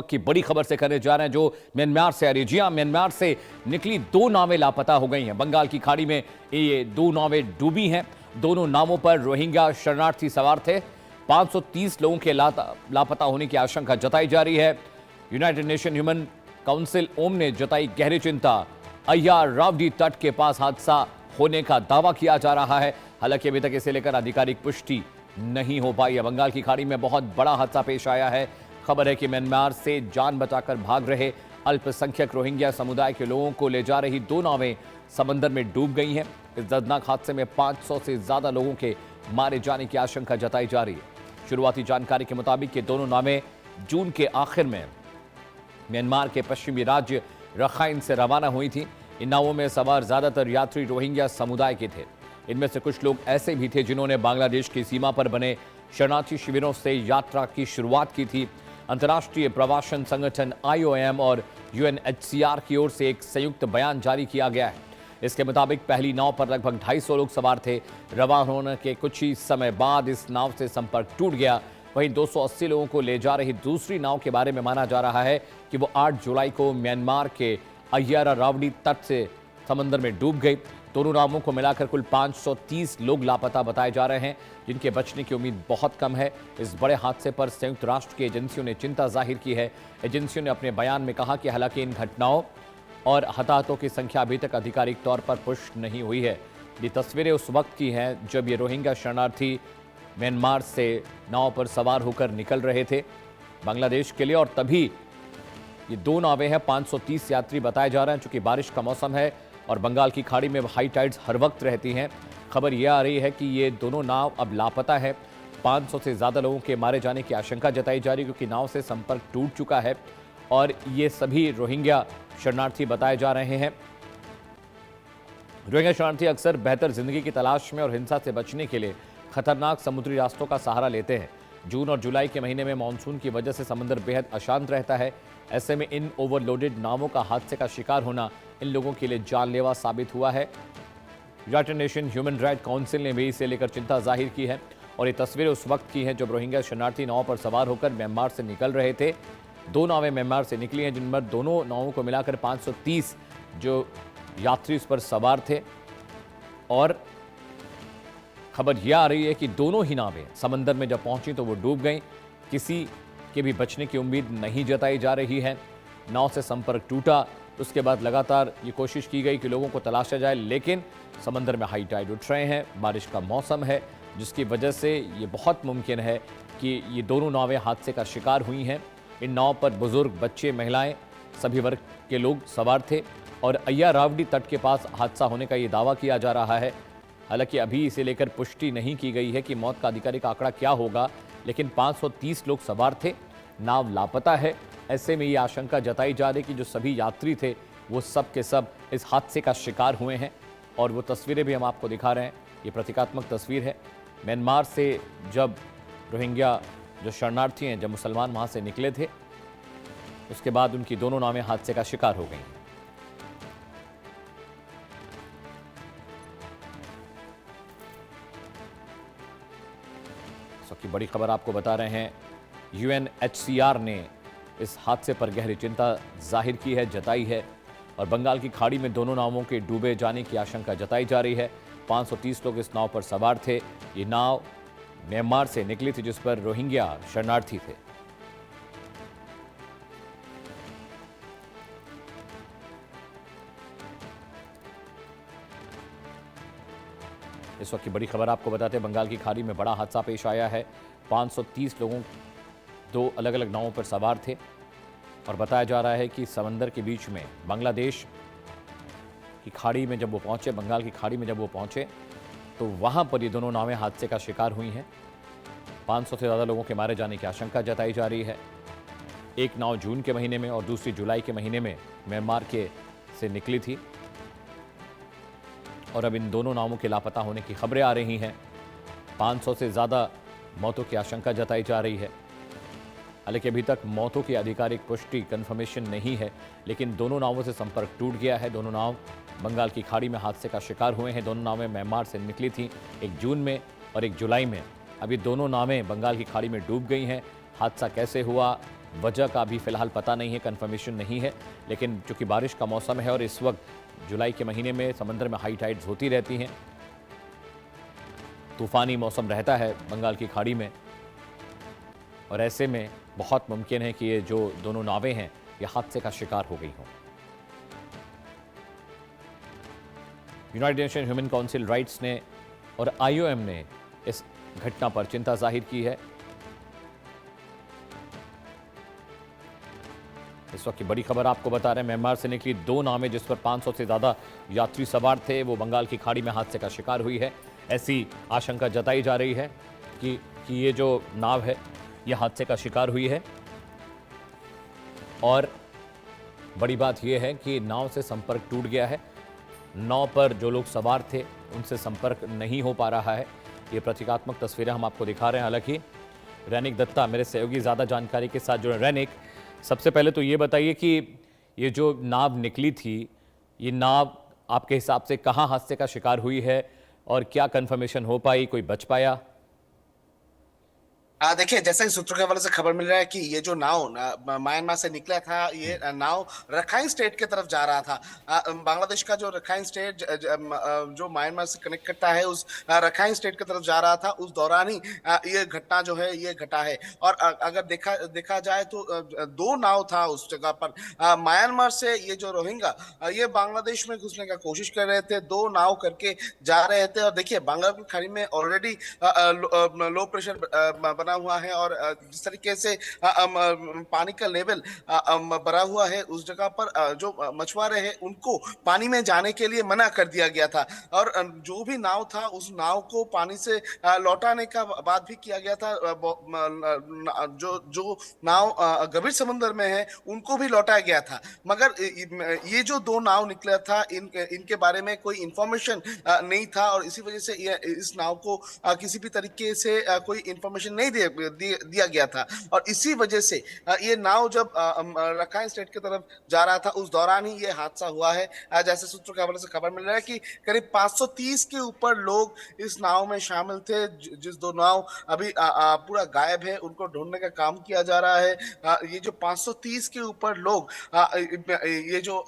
की बड़ी खबर से करने जा रहे हैं जो म्यांमार से आ रही है। जी हां, म्यांमार से निकली दो नावें लापता हो गई हैं। बंगाल की खाड़ी में ये दो नावें डूबी हैं। दोनों नावों पर रोहिंग्या शरणार्थी सवार थे। 530 लोगों के लापता होने की आशंका जताई जा रही है। यूनाइटेड नेशन ह्यूमन काउंसिल ओम ने जताई गहरी चिंता। अय्यार रावडी तट के पास हादसा होने का दावा किया जा रहा है। हालांकि अभी तक इसे लेकर आधिकारिक पुष्टि नहीं हो पाई है। बंगाल की खाड़ी में बहुत बड़ा हादसा पेश आया है। खबर है कि म्यांमार से जान बचाकर भाग रहे अल्पसंख्यक रोहिंग्या समुदाय के लोगों को ले जा रही दो नावें समंदर में डूब गई हैं। इस दर्दनाक हादसे में 500 से ज्यादा लोगों के मारे जाने की आशंका जताई जा रही है। शुरुआती जानकारी के मुताबिक ये दोनों नावें जून के आखिर में म्यांमार के पश्चिमी राज्य रखाइन से रवाना हुई थी। इन नावों में सवार ज्यादातर यात्री रोहिंग्या समुदाय के थे। इनमें से कुछ लोग ऐसे भी थे जिन्होंने बांग्लादेश की सीमा पर बने शरणार्थी शिविरों से यात्रा की शुरुआत की थी। अंतर्राष्ट्रीय प्रवासन संगठन IOM और UNHCR की ओर से एक संयुक्त बयान जारी किया गया है। इसके मुताबिक पहली नाव पर लगभग 250 लोग सवार थे। रवाना होने के कुछ ही समय बाद इस नाव से संपर्क टूट गया। वहीं 280 लोगों को ले जा रही दूसरी नाव के बारे में माना जा रहा है कि वो 8 जुलाई को म्यांमार के अय्यार रावडी तट से समंदर में डूब गई। दोनों नावों को मिलाकर कुल 530 लोग लापता बताए जा रहे हैं, जिनके बचने की उम्मीद बहुत कम है। इस बड़े हादसे पर संयुक्त राष्ट्र की एजेंसियों ने चिंता जाहिर की है। एजेंसियों ने अपने बयान में कहा कि हालांकि इन घटनाओं और हताहतों की संख्या अभी तक आधिकारिक तौर पर पुष्टि नहीं हुई है। ये तस्वीरें उस वक्त की हैं जब ये रोहिंग्या शरणार्थी म्यांमार से नाव पर सवार होकर निकल रहे थे बांग्लादेश के लिए, और तभी ये दो नावें हैं। 530 यात्री बताए जा रहे हैं। चूंकि बारिश का मौसम है और बंगाल की खाड़ी में हाई टाइड्स हर वक्त रहती हैं, खबर यह आ रही है कि ये दोनों नाव अब लापता है। 500 से ज़्यादा लोगों के मारे जाने की आशंका जताई जा रही है, क्योंकि नाव से संपर्क टूट चुका है और ये सभी रोहिंग्या शरणार्थी बताए जा रहे हैं। रोहिंग्या शरणार्थी अक्सर बेहतर जिंदगी की तलाश में और हिंसा से बचने के लिए खतरनाक समुद्री रास्तों का सहारा लेते हैं। जून और जुलाई के महीने में मानसून की वजह से समंदर बेहद अशांत रहता है। ऐसे में इन ओवरलोडेड नावों का हादसे का शिकार होना इन लोगों के लिए जानलेवा साबित हुआ है। United nation human right council ने भी इसे लेकर चिंता जाहिर की है और ये तस्वीरें उस वक्त की हैं जब रोहिंग्या शरणार्थी नाव पर सवार होकर म्यांमार से निकल रहे थे। दो नावें म्यांमार से निकली हैं, जिनमें दोनों नावों को मिलाकर 530 जो यात्री उस पर सवार थे। और खबर यह आ रही है कि दोनों ही नावें समंदर में जब पहुंची तो वो डूब गईं। किसी के भी बचने की उम्मीद नहीं जताई जा रही है। नाव से संपर्क टूटा, उसके बाद लगातार ये कोशिश की गई कि लोगों को तलाशा जाए, लेकिन समंदर में हाई टाइड उठ रहे हैं, बारिश का मौसम है, जिसकी वजह से ये बहुत मुमकिन है कि ये दोनों नावें हादसे का शिकार हुई हैं। इन नाव पर बुजुर्ग, बच्चे, महिलाएं, सभी वर्ग के लोग सवार थे और अय्यार रावडी तट के पास हादसा होने का ये दावा किया जा रहा है। हालांकि अभी इसे लेकर पुष्टि नहीं की गई है कि मौत का आधिकारिक आंकड़ा क्या होगा, लेकिन 530 लोग सवार थे, नाव लापता है। ऐसे में ये आशंका जताई जा रही कि जो सभी यात्री थे वो सब के सब इस हादसे का शिकार हुए हैं। और वो तस्वीरें भी हम आपको दिखा रहे हैं। ये प्रतीकात्मक तस्वीर है। म्यांमार से जब रोहिंग्या जो शरणार्थी हैं, जब मुसलमान वहाँ से निकले थे, उसके बाद उनकी दोनों नावें हादसे का शिकार हो गई। की बड़ी खबर आपको बता रहे हैं। UNHCR ने इस हादसे पर गहरी चिंता जाहिर की है, जताई है, और बंगाल की खाड़ी में दोनों नावों के डूबे जाने की आशंका जताई जा रही है। 530 लोग इस नाव पर सवार थे। ये नाव म्यांमार से निकली थी, जिस पर रोहिंग्या शरणार्थी थे। इस वक्त की बड़ी खबर आपको बताते हैं, बंगाल की खाड़ी में बड़ा हादसा पेश आया है। 530 लोगों दो अलग अलग नावों पर सवार थे और बताया जा रहा है कि समंदर के बीच में बांग्लादेश की खाड़ी में जब वो पहुंचे, बंगाल की खाड़ी में जब वो पहुंचे, तो वहां पर ये दोनों नावें हादसे का शिकार हुई हैं। 500 से ज़्यादा लोगों के मारे जाने की आशंका जताई जा रही है। एक नाव जून के महीने में और दूसरी जुलाई के महीने में म्यांमार से निकली थी और अब इन दोनों नावों के लापता होने की खबरें आ रही हैं। 500 से ज़्यादा मौतों की आशंका जताई जा रही है। हालांकि अभी तक मौतों की आधिकारिक पुष्टि कन्फर्मेशन नहीं है, लेकिन दोनों नावों से संपर्क टूट गया है। दोनों नाव बंगाल की खाड़ी में हादसे का शिकार हुए हैं। दोनों नावें म्यांमार से निकली थी, एक जून में और एक जुलाई में। अभी दोनों नावें बंगाल की खाड़ी में डूब गई हैं। हादसा कैसे हुआ, वजह का अभी फिलहाल पता नहीं है, कंफर्मेशन नहीं है, लेकिन चूंकि बारिश का मौसम है और इस वक्त जुलाई के महीने में समुद्र में हाई टाइड्स होती रहती हैं, तूफानी मौसम रहता है बंगाल की खाड़ी में, और ऐसे में बहुत मुमकिन है कि ये जो दोनों नावें हैं ये हादसे का शिकार हो गई हों। United nation human council rights ने और IOM ने इस घटना पर चिंता जाहिर की है। इस वक्त की बड़ी खबर आपको बता रहे हैं, म्यांमार से निकली 2 नावें जिस पर 500 से ज्यादा यात्री सवार थे, वो बंगाल की खाड़ी में हादसे का शिकार हुई है। ऐसी आशंका जताई जा रही है कि ये जो नाव है ये हादसे का शिकार हुई है, और बड़ी बात यह है कि नाव से संपर्क टूट गया है। नाव पर जो लोग सवार थे उनसे संपर्क नहीं हो पा रहा है। ये प्रतीकात्मक तस्वीरें हम आपको दिखा रहे हैं। हालांकि रैनिक दत्ता मेरे सहयोगी ज़्यादा जानकारी के साथ जुड़े। रैनिक, सबसे पहले तो ये बताइए कि ये जो नाव निकली थी, ये नाव आपके हिसाब से कहाँ हादसे का शिकार हुई है और क्या कंफर्मेशन हो पाई, कोई बच पाया? देखिए, जैसे ही सूत्रों के हवाले से खबर मिल रहा है कि ये जो नाव म्यांमार से निकला था, ये नाव रखाइन स्टेट की तरफ जा रहा था। बांग्लादेश का जो रखाइन स्टेट जो म्यांमार से कनेक्ट करता है, उस रखाइन स्टेट की तरफ जा रहा था। उस दौरान ही ये घटना जो है ये घटा है। और अगर देखा जाए तो 2 नाव था उस जगह पर। म्यांमार से ये जो रोहिंग्या ये बांग्लादेश में घुसने का कोशिश कर रहे थे, 2 नाव करके जा रहे थे। और देखिए, बंगाल की खाड़ी में ऑलरेडी लो प्रेशर बना हुआ है, और जिस तरीके से पानी का लेवल बढ़ा हुआ है, उस जगह पर जो मछुआरे हैं उनको पानी में जाने के लिए मना कर दिया गया था। और जो भी नाव था उस नाव को पानी से लौटाने का बात भी किया गया था। जो जो नाव गंभीर समुद्र में है उनको भी लौटाया गया था। मगर ये जो 2 नाव निकला था, इनके बारे में कोई इंफॉर्मेशन नहीं था, और इसी वजह से इस नाव को किसी भी तरीके से कोई इंफॉर्मेशन नहीं दिया गया था। और इसी वजह से ये नाव जब रखाइन स्टेट की तरफ जा रहा था, उस दौरान ही ये हादसा हुआ है। जैसे सूत्रों के हवाले से खबर मिल रहा है कि करीब 530 के ऊपर लोग इस नाव में शामिल थे। जिस 2 नाव अभी पूरा गायब है, उनको ढूंढने का काम किया जा रहा है। ये जो 530 के ऊपर लोग ये जो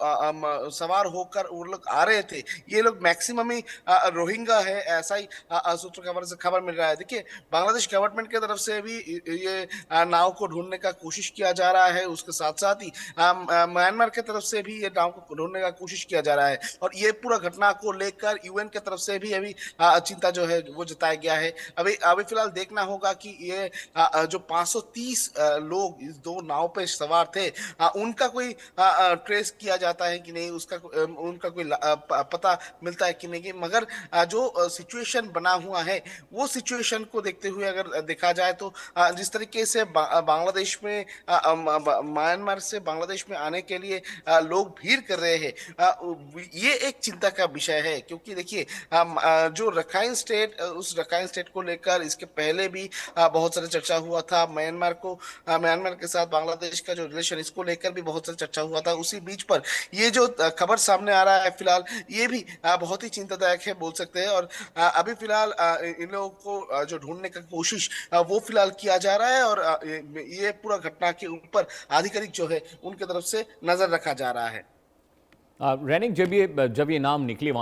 सवार होकर वो लोग आ रहे थे, ये लोग मैक्सिमम ही रोहिंग्या है, ऐसा ही सूत्रों के हवाले से खबर मिल रहा है। देखिए, बांग्लादेश गवर्नमेंट की तरफ से भी ये नाव को ढूंढने का कोशिश किया जा रहा है। उसके साथ साथ ही म्यांमार की तरफ से भी ये नाव को ढूंढने का कोशिश किया जा रहा है। और ये पूरा घटना को लेकर UN की तरफ से भी अभी चिंता जो है वो जताया गया है। अभी अभी फिलहाल देखना होगा कि ये जो 530 लोग इस 2 नाव पे सवार थे, उनका कोई ट्रेस किया जाता है कि नहीं, उसका उनका कोई पता मिलता है कि नहीं। मगर जो सिचुएशन बना हुआ है, वो सिचुएशन को देखते हुए अगर देखा जाए तो जिस तरीके से बांग्लादेश में म्यांमार से बांग्लादेश में आने के लिए लोग भीड़ कर रहे हैं, ये एक चिंता का विषय है। क्योंकि देखिए, जो रखाइन स्टेट, उस रखाइन स्टेट को लेकर इसके पहले भी बहुत सारा चर्चा हुआ था। म्यांमार के साथ बांग्लादेश का जो रिलेशन, इसको लेकर भी बहुत सारा चर्चा हुआ था। उसी बीच पर ये जो खबर सामने आ रहा है फिलहाल, ये भी बहुत ही चिंतादायक है बोल सकते हैं। और अभी फिलहाल इन लोगों को जो ढूंढने का कोशिश वो फिलहाल किया जा रहा है। और ये पूरा घटना के ऊपर आधिकारिक जो है उनके तरफ से नजर रखा जा रहा है। रैनिक, जब ये नाम निकली वहां